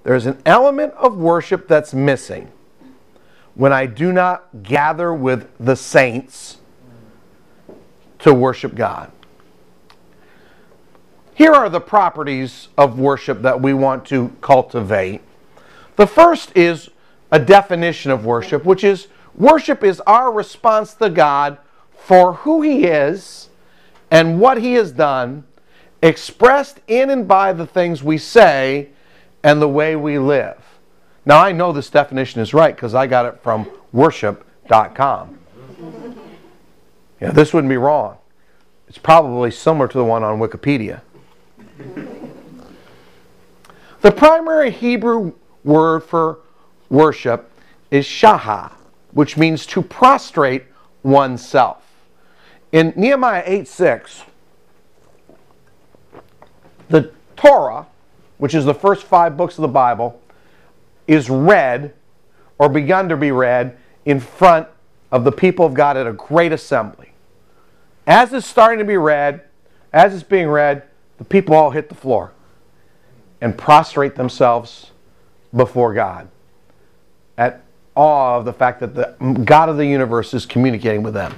There's an element of worship that's missing when I do not gather with the saints to worship God. Here are the properties of worship that we want to cultivate. The first is a definition of worship, which is worship is our response to God for who He is and what He has done, expressed in and by the things we say and the way we live. Now, I know this definition is right because I got it from worship.com. Yeah, this wouldn't be wrong. It's probably similar to the one on Wikipedia. The primary Hebrew word for worship is shaha, which means to prostrate oneself. In Nehemiah 8:6, the Torah, which is the first 5 books of the Bible, is read or begun to be read in front of the people of God at a great assembly. As it's starting to be read, as it's being read, the people all hit the floor and prostrate themselves before God at awe of the fact that the God of the universe is communicating with them.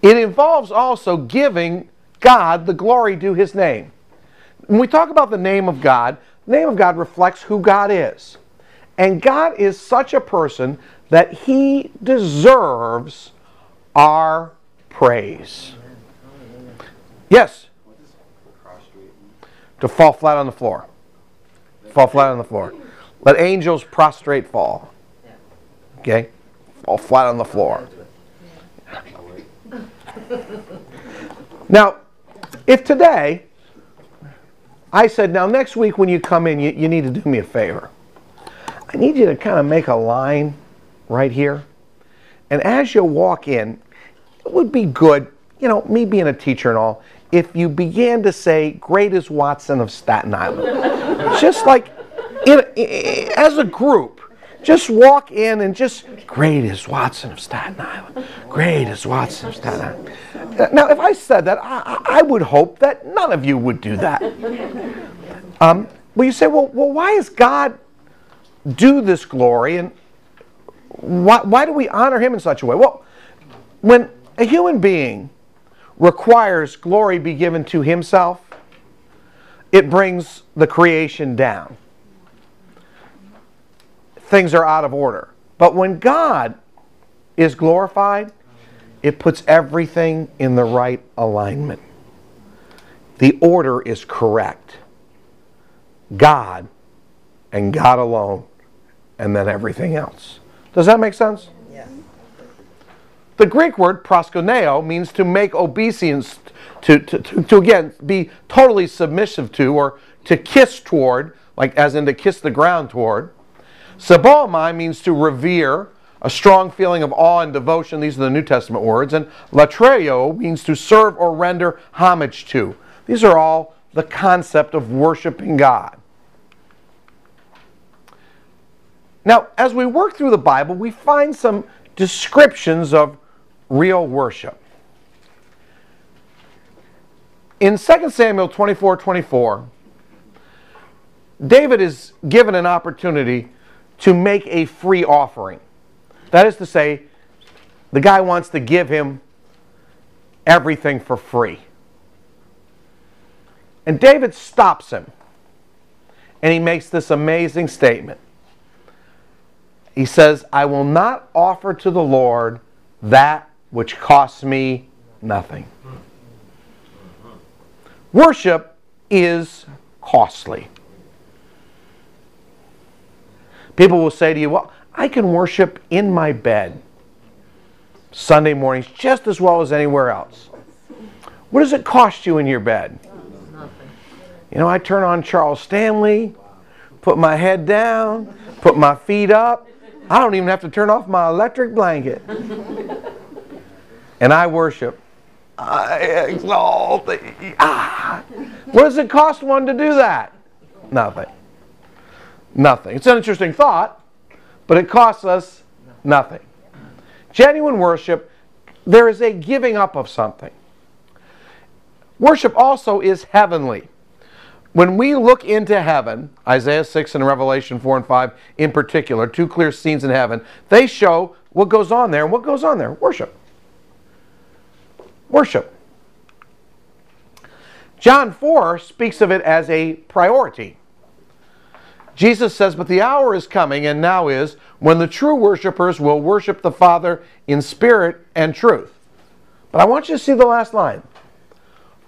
It involves also giving God the glory due His name. When we talk about the name of God reflects who God is. And God is such a person that He deserves our praise. Yes? To fall flat on the floor. Fall flat on the floor. Let angels prostrate fall. Okay? Fall flat on the floor. Now, if today I said, now next week when you come in, you need to do me a favor. I need you to kind of make a line right here. And as you walk in, it would be good, you know, me being a teacher and all, if you began to say, great is Watson of Staten Island. Just like, as a group, just walk in and just, great is Watson of Staten Island. Great is Watson of Staten Island. Now, if I said that, I would hope that none of you would do that. Well, you say, well, why does God do this glory, and why do we honor Him in such a way? Well, when a human being requires glory be given to himself, it brings the creation down. Things are out of order. But when God is glorified, it puts everything in the right alignment. The order is correct. God and God alone, and then everything else. Does that make sense? Yeah. The Greek word proskuneo means to make obeisance, to again be totally submissive to, or to kiss toward, like as in to kiss the ground toward. Sabaomai means to revere, a strong feeling of awe and devotion. These are the New Testament words. And latreo means to serve or render homage to. These are all the concept of worshiping God. Now, as we work through the Bible, we find some descriptions of real worship. In 2 Samuel 24:24, David is given an opportunity to make a free offering. That is to say, the guy wants to give him everything for free. And David stops him. And he makes this amazing statement. He says, I will not offer to the Lord that which costs me nothing. Worship is costly. People will say to you, well, I can worship in my bed Sunday mornings just as well as anywhere else. What does it cost you in your bed? Nothing. You know, I turn on Charles Stanley, put my head down, put my feet up. I don't even have to turn off my electric blanket. And I worship. I exalt thee. What does it cost one to do that? Nothing. Nothing. It's an interesting thought, but it costs us nothing. Genuine worship, there is a giving up of something. Worship also is heavenly. When we look into heaven, Isaiah 6 and Revelation 4 and 5 in particular, two clear scenes in heaven, they show what goes on there. And what goes on there? Worship. Worship. John 4 speaks of it as a priority. Jesus says, but the hour is coming, and now is, when the true worshipers will worship the Father in spirit and truth. But I want you to see the last line.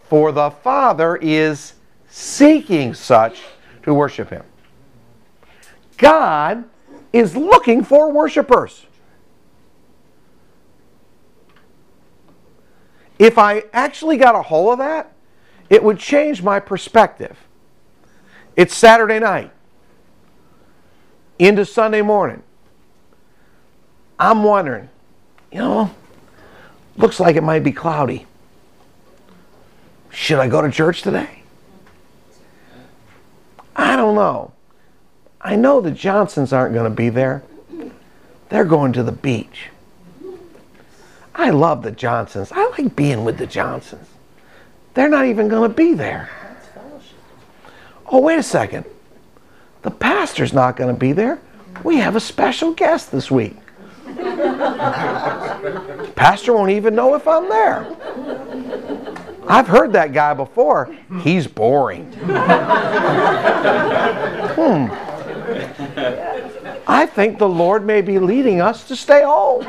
For the Father is seeking such to worship him. God is looking for worshipers. If I actually got a hold of that, it would change my perspective. It's Saturday night into Sunday morning. I'm wondering, looks like it might be cloudy. Should I go to church today? I don't know. I know the Johnsons aren't going to be there. They're going to the beach. I love the Johnsons. I like being with the Johnsons. They're not even going to be there. Oh, wait a second. The pastor's not going to be there. We have a special guest this week. Pastor won't even know if I'm there. I've heard that guy before. He's boring. I think the Lord may be leading us to stay home.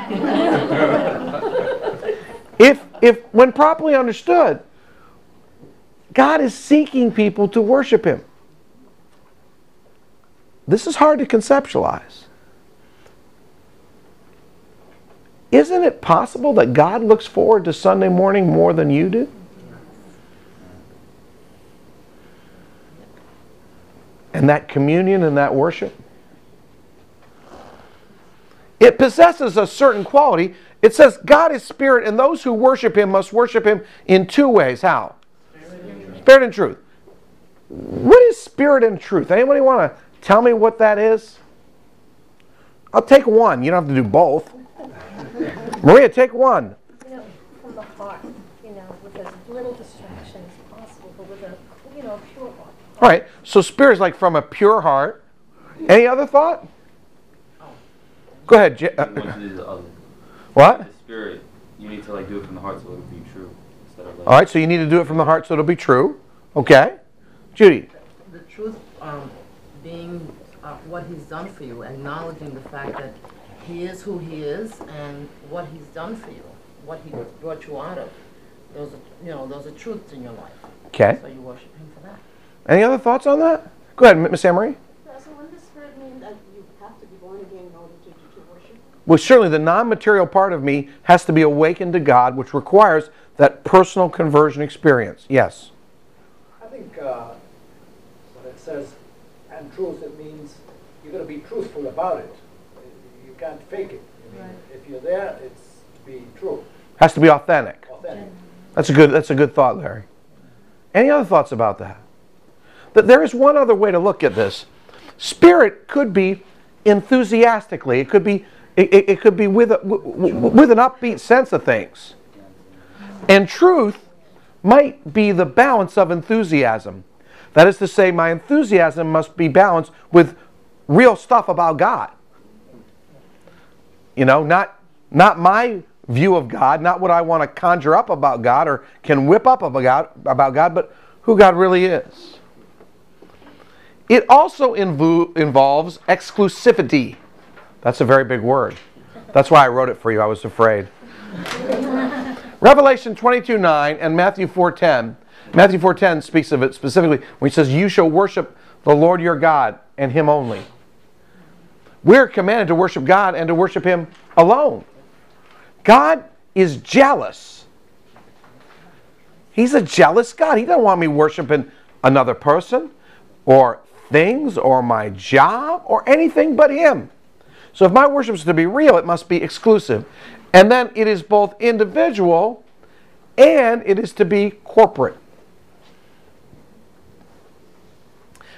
If when properly understood, God is seeking people to worship him. This is hard to conceptualize. Isn't it possible that God looks forward to Sunday morning more than you do? And that communion and that worship? It possesses a certain quality. It says God is spirit, and those who worship him must worship him in two ways. How? Spirit and truth. What is spirit and truth? Anybody want to tell me what that is? I'll take one. You don't have to do both. Maria, take one. From the heart, with as little distraction as possible, but with a, pure heart. All right, so spirit is like from a pure heart. Any other thought? Go ahead. What? The spirit, you need to do it from the heart so it'll be true. Instead of all right, so you need to do it from the heart so it'll be true. Okay. Judy. The truth being what he's done for you, acknowledging the fact that he is who he is and what he's done for you, what he brought you out of. Those are truths in your life. Okay. So you worship him for that. Any other thoughts on that? Go ahead, Miss Anne-Marie. So when the Spirit means that you have to be born again in order to worship? Well, certainly the non-material part of me has to be awakened to God, which requires that personal conversion experience. Yes? I think when it says, and truth, it means you're going to be truthful about it. You can't fake it. If you're there, it's to be true. Has to be authentic. Authentic. That's a good thought, Larry. Any other thoughts about that? But there is one other way to look at this. Spirit could be enthusiastically. It could be with an upbeat sense of things. And truth might be the balance of enthusiasm. That is to say, my enthusiasm must be balanced with real stuff about God. Not my view of God, not what I want to conjure up about God or can whip up about God, but who God really is. It also involves exclusivity. That's a very big word. That's why I wrote it for you. I was afraid. Revelation 22:9 and Matthew 4:10. Matthew 4:10 speaks of it specifically when he says, you shall worship the Lord your God and him only. We're commanded to worship God and to worship him alone. God is jealous. He's a jealous God. He doesn't want me worshiping another person or things or my job or anything but him. So if my worship is to be real, it must be exclusive. And then it is both individual and it is to be corporate.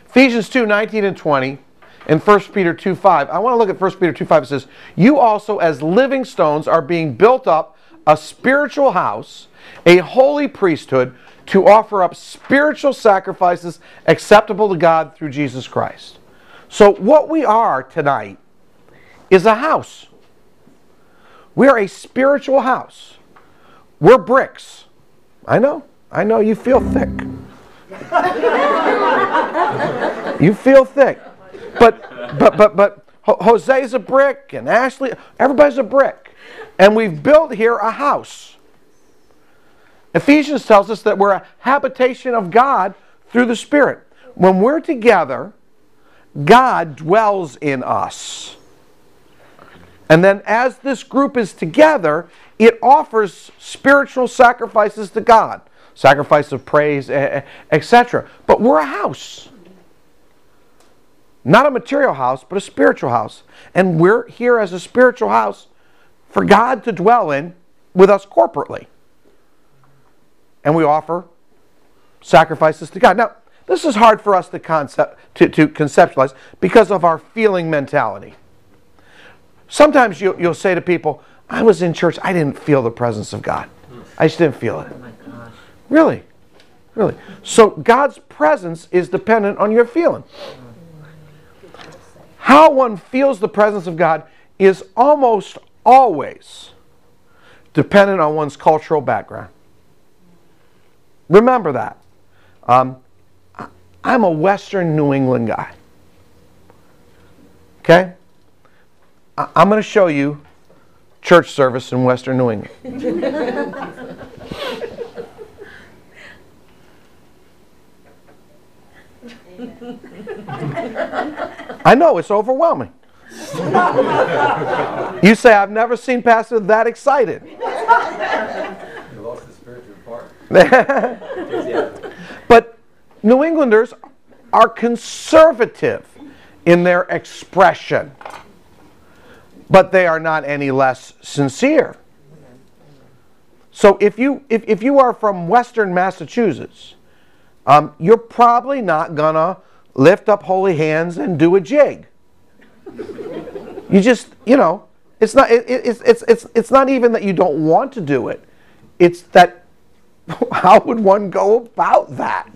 Ephesians 2:19 and 20 and 1 Peter 2:5. I want to look at 1 Peter 2:5. It says, you also as living stones are being built up a spiritual house, a holy priesthood, to offer up spiritual sacrifices acceptable to God through Jesus Christ. So what we are tonight is a house. We are a spiritual house. We're bricks. I know, you feel thick. You feel thick. But Jose's a brick, and Ashley, everybody's a brick. And we've built here a house. Ephesians tells us that we're a habitation of God through the Spirit. When we're together, God dwells in us. And then as this group is together, it offers spiritual sacrifices to God. Sacrifice of praise, etc. But we're a house. Not a material house, but a spiritual house. And we're here as a spiritual house for God to dwell in with us corporately. And we offer sacrifices to God. Now, this is hard for us to conceptualize because of our feeling mentality. Sometimes you'll say to people, I was in church, I didn't feel the presence of God. I just didn't feel it. Oh my gosh. Really? Really? So God's presence is dependent on your feeling. How one feels the presence of God is almost always dependent on one's cultural background. Remember that. I'm a Western New England guy. Okay? I'm going to show you church service in Western New England. I know, it's overwhelming. You say, I've never seen Pastor that excited. You lost the spiritual part. But New Englanders are conservative in their expression. But they are not any less sincere. So if you are from Western Massachusetts, you're probably not gonna lift up holy hands and do a jig. You just, it's not even that you don't want to do it. It's that, how would one go about that?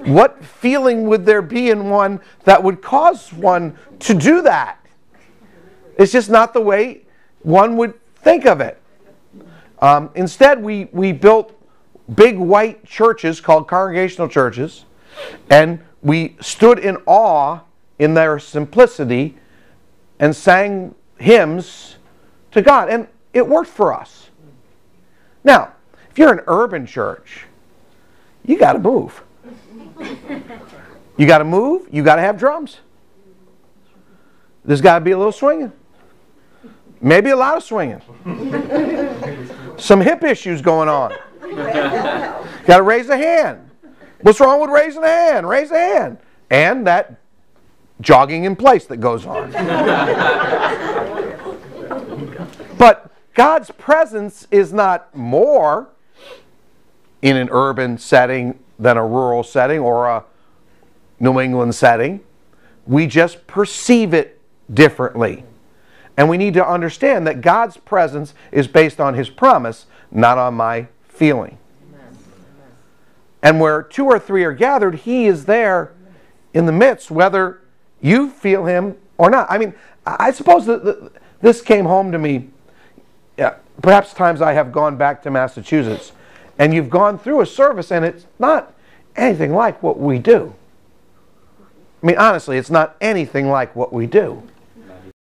What feeling would there be in one that would cause one to do that? It's just not the way one would think of it. Instead, we built big white churches called congregational churches, and we stood in awe in their simplicity and sang hymns to God, and it worked for us. Now, if you're an urban church, you got to move. You got to move, you got to have drums. There's got to be a little swinging. Maybe a lot of swinging. Some hip issues going on. Got to raise a hand. What's wrong with raising a hand? Raise a hand. And that jogging in place that goes on. But God's presence is not more in an urban setting than a rural setting or a New England setting. We just perceive it differently. And we need to understand that God's presence is based on His promise, not on my feeling. And where two or three are gathered, He is there in the midst, whether you feel Him or not. I mean, I suppose that this came home to me. Perhaps times I have gone back to Massachusetts, and you've gone through a service, and it's not anything like what we do. I mean, honestly, it's not anything like what we do.